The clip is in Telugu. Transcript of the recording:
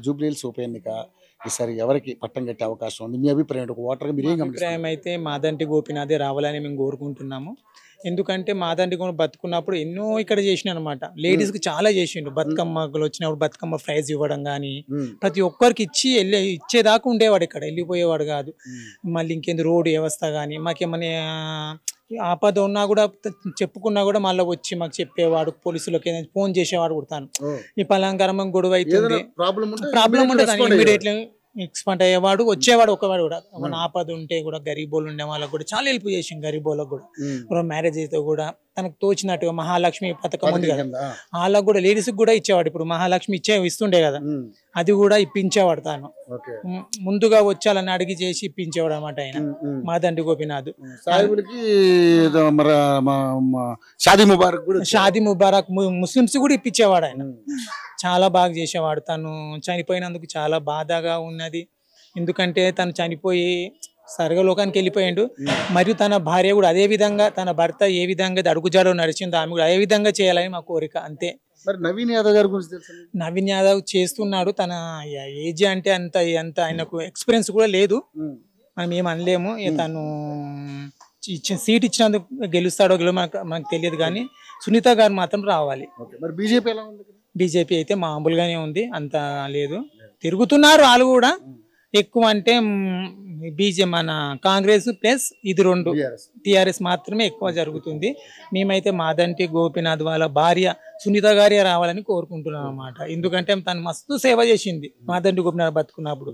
జూబ్లీహిల్స్ ఉప ఎన్నిక ఈసారి ఎవరికి పట్టం కట్టే అవకాశం ఉంది? మీ అభిప్రాయం ఒక ఓటర్గా మీరు ఏం గమనిస్తారు? అభిప్రాయం అయితే మాదంటి గోపీనాథే రావాలని మేము కోరుకుంటున్నాము. ఎందుకంటే మాదంటి కూడా బతుకున్నప్పుడు ఎన్నో ఇక్కడ చేసిన అనమాట. లేడీస్కి చాలా చేసిండు. బతుకమ్మలు వచ్చినప్పుడు బతుకమ్మ ప్రైజ్ ఇవ్వడం కానీ ప్రతి ఒక్కరికి ఇచ్చి ఇచ్చేదాకా ఉండేవాడు, ఇక్కడ వెళ్ళిపోయేవాడు కాదు. మళ్ళీ ఇంకేంది రోడ్డు వ్యవస్థ కానీ మాకేమన్నా ఆపద ఉన్నా కూడా చెప్పుకున్నా కూడా మళ్ళీ వచ్చి మాకు చెప్పేవాడు. పోలీసులకి ఫోన్ చేసేవాడు కుడతాను, ఈ పలాంకరమ గొడవ అవుతుంది ప్రాబ్లం ఉంటుంది ఇమీడియట్లీ ఎక్స్పర్ట్ అయ్యేవాడు, వచ్చేవాడు. ఒకవాడు కూడా మన ఆపద ఉంటే కూడా గరీబోళ్ళు ఉండే వాళ్ళకి కూడా చాలా హెల్ప్ చేసింది. గరీబోళ్ళకి కూడా మ్యారేజ్ అయితే కూడా తనకు తోచినట్టుగా మహాలక్ష్మి పథకం ఉంది కదా, వాళ్ళకు కూడా లేడీస్కి కూడా ఇచ్చేవాడు. ఇప్పుడు మహాలక్ష్మి ఇస్తుండే కదా, అది కూడా ఇప్పించేవాడు. తాను ముందుగా వచ్చాలని అడిగి చేసి ఇప్పించేవాడు అనమాట ఆయన మాదండి గోపీనాథ్. షాదీ ముబారక్ ముస్లిమ్స్ కూడా ఇప్పించేవాడు ఆయన. చాలా బాగా చేసేవాడు. తను చనిపోయినందుకు చాలా బాధగా ఉన్నది. ఎందుకంటే తను చనిపోయి స్వర్గలోకానికి వెళ్ళిపోయిండు. మరియు తన భార్య కూడా అదే విధంగా, తన భర్త ఏ విధంగా అడుగుజాడో నడిచిందో ఆమె కూడా అదే విధంగా చేయాలని మా కోరిక, అంతే. నవీన్ యాదవ్ గారి గురించి తెలుసు? నవీన్ యాదవ్ చేస్తున్నాడు. తన ఏజ్ అంటే అంత ఆయనకు ఎక్స్పీరియన్స్ కూడా లేదు, మనం ఏం అనలేము. తను సీట్ ఇచ్చినందుకు గెలుస్తాడో మనకు తెలియదు, కానీ సునీత గారు మాత్రం రావాలి. బీజేపీ అయితే మామూలుగానే ఉంది, అంత లేదు. తిరుగుతున్నారు వాళ్ళు కూడా. ఎక్కువ అంటే మన కాంగ్రెస్ ప్లస్ ఇది రెండు టిఆర్ఎస్ మాత్రమే ఎక్కువ జరుగుతుంది. మేమైతే మాదంటి గోపీనాథ్ వాళ్ళ భార్య సునీత గారే రావాలని కోరుకుంటున్నాం అన్నమాట. ఎందుకంటే తను మస్తు సేవ చేసింది మాదంటి గోపీనాథ్ బతుకున్నప్పుడు.